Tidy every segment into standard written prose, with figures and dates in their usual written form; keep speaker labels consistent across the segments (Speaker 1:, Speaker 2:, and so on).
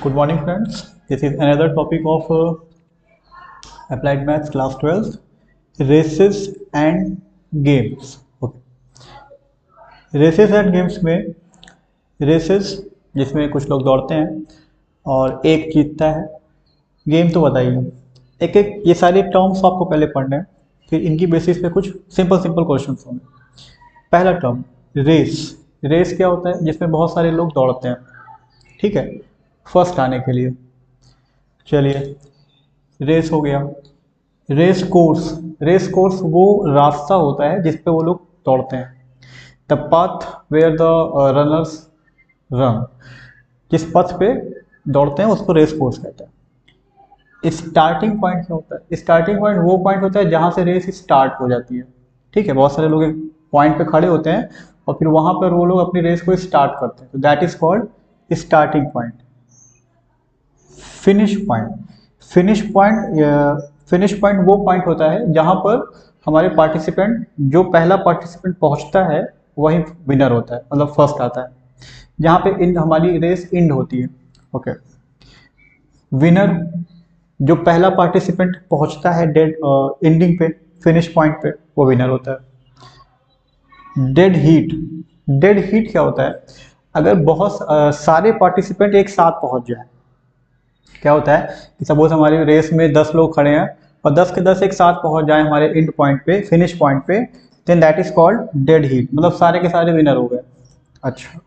Speaker 1: Good morning, friends. This is another topic of Applied Maths class 12, races and games. Okay. Races and games में races जिसमें कुछ लोग दौड़ते हैं और एक जीतता है। गेम तो बताइए, एक एक ये सारे टर्म्स आपको पहले पढ़ने हैं, फिर इनकी बेसिस पे कुछ सिंपल सिंपल क्वेश्चन होंगे। पहला टर्म रेस। रेस क्या होता है? जिसमें बहुत सारे लोग दौड़ते हैं, ठीक है, फर्स्ट आने के लिए। चलिए, रेस हो गया। Race course. रेस कोर्स वो रास्ता होता है जिस पे वो लोग दौड़ते हैं। The path where the runners run. जिस पथ पे दौड़ते हैं उसको रेस कोर्स कहते हैं। स्टार्टिंग पॉइंट क्या होता है? स्टार्टिंग पॉइंट वो पॉइंट होता है जहां से रेस स्टार्ट हो जाती है। ठीक है, बहुत सारे लोग एक पॉइंट पे खड़े होते हैं और फिर वहां पर वो लोग अपनी रेस को स्टार्ट करते हैं, तो that is called starting point. Finish point. Finish point वो पॉइंट होता है जहां पर हमारे पार्टिसिपेंट, जो पहला पार्टिसिपेंट पहुंचता है वही विनर होता है, मतलब फर्स्ट आता है, जहां पे इन हमारी रेस एंड होती है। ओके। विनर, जो पहला पार्टिसिपेंट पहुंचता है डेड एंडिंग पे, फिनिश पॉइंट पे, वो विनर होता है। Dead heat. डेड हीट क्या होता है? अगर बहुत सारे पार्टिसिपेंट एक साथ पहुंच जाए, क्या होता है कि सपोज हमारी रेस में 10 लोग खड़े हैं और 10 के 10 एक साथ पहुंच जाए हमारे एंड पॉइंट पे, फिनिश पॉइंट पे, then that is called dead heat, मतलब सारे के सारे विनर हो गए। अच्छा।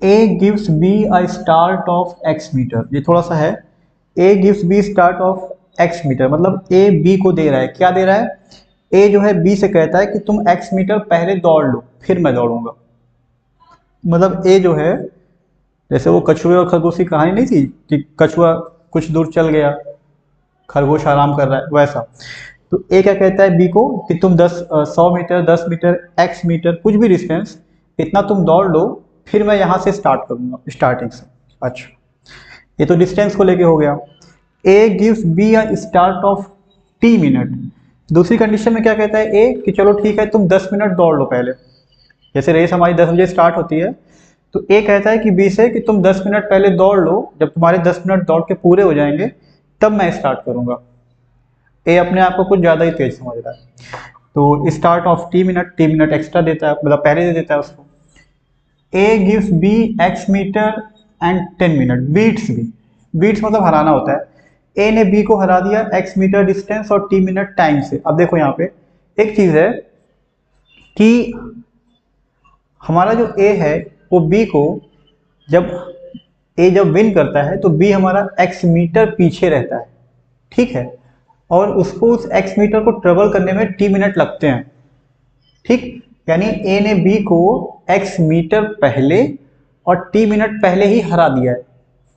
Speaker 1: A gives B a start of X metre, ये थोड़ा सा है। A gives B start of X metre, मतलब ए बी को दे रहा है, क्या दे रहा है? ए जो है बी से कहता है कि तुम एक्स मीटर पहले दौड़ लो फिर मैं दौड़ूंगा। मतलब ए जो है, जैसे वो कछुए और खरगोश की कहानी नहीं थी कि कछुआ कुछ दूर चल गया, खरगोश आराम कर रहा है, वैसा। तो ए क्या कहता है बी को कि तुम 100 मीटर, 10 मीटर, एक्स मीटर, कुछ भी डिस्टेंस, इतना तुम दौड़ लो, फिर मैं यहाँ से स्टार्ट करूंगा, स्टार्टिंग से। अच्छा, ये तो डिस्टेंस को लेके हो गया। ए gives B a start of T minute. दूसरी कंडीशन में क्या कहता है ए कि चलो ठीक है, तुम 10 मिनट दौड़ लो पहले। जैसे रेस हमारी 10 बजे स्टार्ट होती है, तो ए कहता है कि बी से कि तुम 10 मिनट पहले दौड़ लो, जब तुम्हारे 10 मिनट दौड़ के पूरे हो जाएंगे तब मैं स्टार्ट करूंगा। ए अपने आप को कुछ ज़्यादा ही तेज समझ रहा है, तो start of T minute, T minute extra देता है, मतलब पहले दे देता है उसको। A gives B X metre and 10 minute, beats B. Beats मतलब हराना होता है। ए ने बी को हरा दिया एक्स मीटर डिस्टेंस और T मिनट टाइम से। अब देखो यहाँ पे एक चीज़ है कि हमारा जो ए है वो बी को, जब ए जब विन करता है तो बी हमारा एक्स मीटर पीछे रहता है, ठीक है, और उसको उस एक्स मीटर को ट्रेवल करने में T मिनट लगते हैं, ठीक। यानी ए ने बी को एक्स मीटर पहले और T मिनट पहले ही हरा दिया है।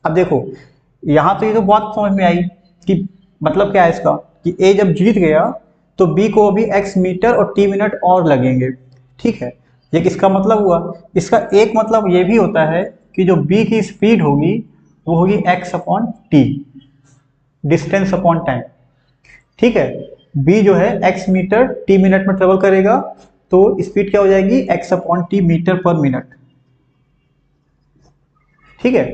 Speaker 1: अब देखो, यहाँ तो ये तो बात समझ में आई कि मतलब क्या है इसका, कि ए जब जीत गया तो बी को अभी एक्स मीटर और T मिनट और लगेंगे, ठीक है। ये किसका मतलब हुआ? इसका एक मतलब ये भी होता है कि जो बी की स्पीड होगी वो होगी X upon T, distance upon time, ठीक है। बी जो है एक्स मीटर T मिनट में ट्रेवल करेगा, तो स्पीड क्या हो जाएगी? एक्स अपॉन टी मीटर पर मिनट, ठीक है।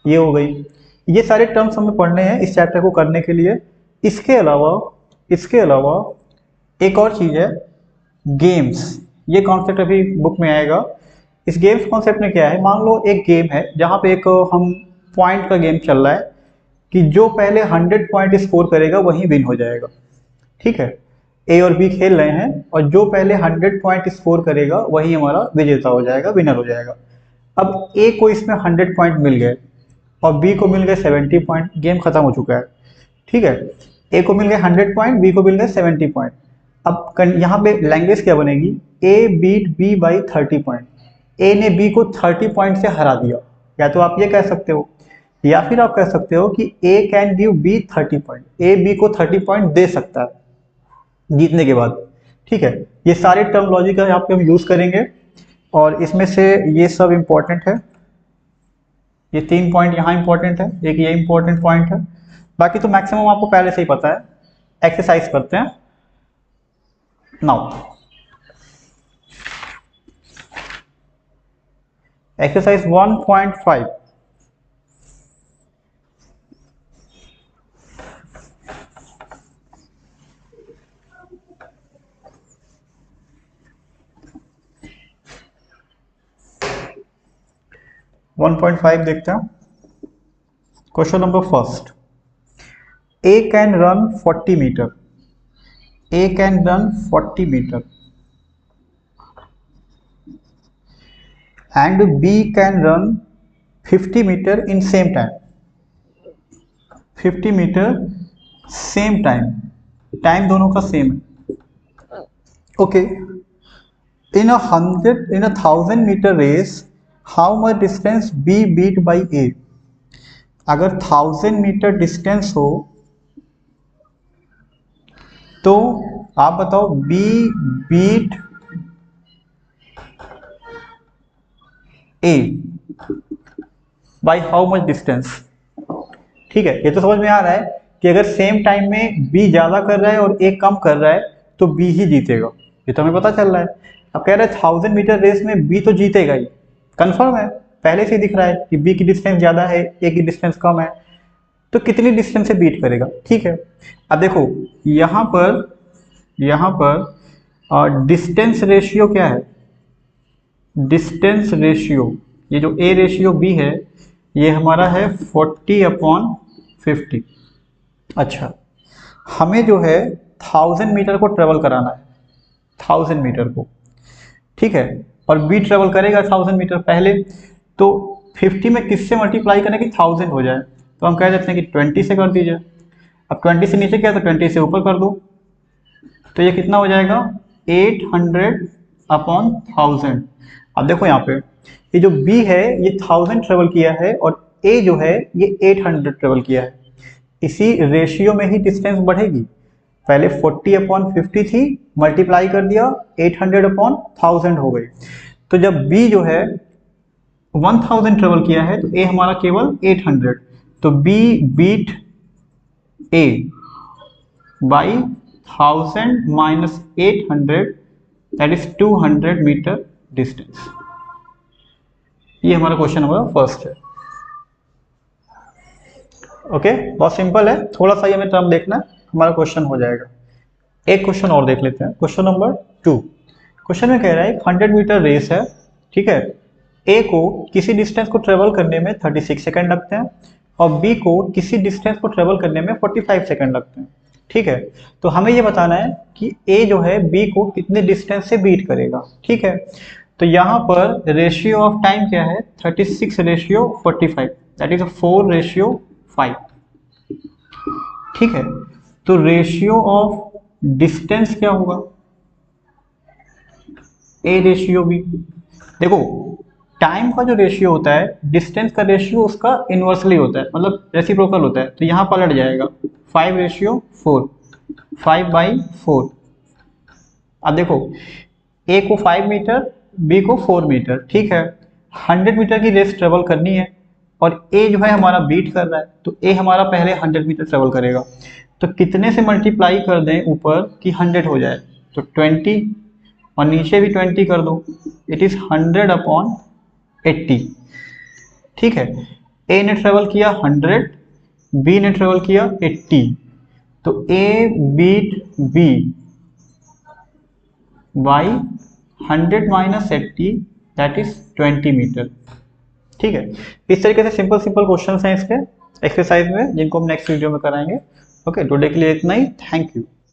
Speaker 1: ये हो गई। ये सारे टर्म्स हमें पढ़ने हैं इस चैप्टर को करने के लिए। इसके अलावा एक और चीज है, गेम्स। ये कॉन्सेप्ट अभी बुक में आएगा। इस गेम्स कॉन्सेप्ट में क्या है, मान लो एक गेम है जहाँ पे एक हम पॉइंट का गेम चल रहा है कि जो पहले 100 पॉइंट स्कोर करेगा वही विन हो जाएगा, ठीक है। ए और बी खेल रहे हैं और जो पहले 100 पॉइंट स्कोर करेगा वही हमारा विजेता हो जाएगा, विनर हो जाएगा। अब ए को इसमें 100 पॉइंट मिल गए और बी को मिल गए 70 पॉइंट, गेम खत्म हो चुका है, ठीक है। ए को मिल गए 100 पॉइंट, बी को मिल गए 70 पॉइंट। अब यहाँ पे लैंग्वेज क्या बनेगी? ए बीट बी बाई 30 पॉइंट। ए ने बी को 30 पॉइंट से हरा दिया। या तो आप ये कह सकते हो, या फिर आप कह सकते हो कि A can give B 30 point, A B को 30 पॉइंट दे सकता है जीतने के बाद, ठीक है। ये सारे टर्मोलॉजी का यहाँ पे हम यूज करेंगे और इसमें से ये सब इंपॉर्टेंट है। ये 3 पॉइंट यहाँ इंपॉर्टेंट है, एक ये इंपॉर्टेंट पॉइंट है, बाकी तो मैक्सिमम आपको पहले से ही पता है। एक्सरसाइज करते हैं नाउ। एक्सरसाइज 1.5। 1.5 देखते हैं। Question number first, A can run 40 metre, A can run 40 metre and B can run 50 meter in same time, 50 meter same time, time दोनों का सेम है। Okay, in a 1000 meter race how much distance B beat by A? अगर 1000 metre distance हो तो आप बताओ B beat A by how much distance. ठीक है, ये तो समझ में आ रहा है कि अगर सेम टाइम में B ज्यादा कर रहा है और A कम कर रहा है तो B ही जीतेगा, ये तो हमें पता चल रहा है। अब कह रहे हैं 1000 मीटर रेस में B तो जीतेगा ही, कंफर्म है, पहले से दिख रहा है कि B की डिस्टेंस ज्यादा है, A की डिस्टेंस कम है, तो कितनी डिस्टेंस से बीट करेगा। ठीक है, अब देखो यहाँ पर डिस्टेंस रेशियो क्या है, डिस्टेंस रेशियो, ये जो A रेशियो B है ये हमारा है 40/50। अच्छा, हमें जो है 1000 मीटर को ट्रेवल कराना है, 1000 मीटर को, ठीक है, और B ट्रेवल करेगा 1000 मीटर पहले, तो 50 में किससे मल्टीप्लाई करें कि 1000 हो जाए, तो हम कह देते हैं कि 20 से कर दीजिए। अब 20 से नीचे क्या है तो 20 से ऊपर कर दो, तो ये कितना हो जाएगा 800/1000। अब देखो यहाँ पे ये जो B है ये 1000 ट्रेवल किया है और A जो है ये 800 ट्रेवल किया है, इसी रेशियो में ही डिस्टेंस बढ़ेगी। पहले 40/50 थी, मल्टीप्लाई कर दिया 800/1000 हो गई। तो जब B जो है 1000 ट्रेवल किया है तो A हमारा केवल 800, तो B beat A by 1000 minus 800 that is 200 metre distance. ये हमारा क्वेश्चन नंबर फर्स्ट है। ओके, बहुत सिंपल है, थोड़ा सा ये हमें टर्म देखना है, हमारा क्वेश्चन हो जाएगा। एक क्वेश्चन और देख लेते हैं, क्वेश्चन नंबर 2। क्वेश्चन में कह रहा है 100 मीटर रेस है, ठीक है, ए को किसी डिस्टेंस को ट्रेवल करने में 36 सेकंड लगते हैं और बी को किसी डिस्टेंस को ट्रेवल करने में 45 सेकंड लगते हैं। ठीक है, तो हमें ये बताना है कि ए जो है बी को कितने डिस्टेंस से बीट करेगा। ठीक है, तो यहाँ पर रेशियो ऑफ टाइम क्या है 36/45, दैट इज 4/5। ठीक है, तो रेशियो ऑफ डिस्टेंस क्या होगा A/B। देखो टाइम का जो रेशियो होता है डिस्टेंस का रेशियो उसका इनवर्सली होता है, मतलब रेसिप्रोकल होता है, तो यहाँ पलट जाएगा 5/4, 5/4। अब देखो A को 5 मीटर B को 4 मीटर, ठीक है, 100 मीटर की रेस ट्रेवल करनी है और A जो है हमारा बीट कर रहा है, तो A हमारा पहले 100 मीटर ट्रेवल करेगा, तो कितने से मल्टीप्लाई कर दें ऊपर कि 100 हो जाए, तो 20 और नीचे भी 20 कर दो, इट इज 100/80। ठीक है, A ने ट्रेवल किया 100, B ने ट्रेवल किया 80, तो A beat B by 100 minus 80 that is 20 metre. ठीक है, इस तरीके से सिंपल क्वेश्चंस हैं इसके एक्सरसाइज में, जिनको हम नेक्स्ट वीडियो में कराएंगे। ओके, टुडे के लिए इतना ही, थैंक यू।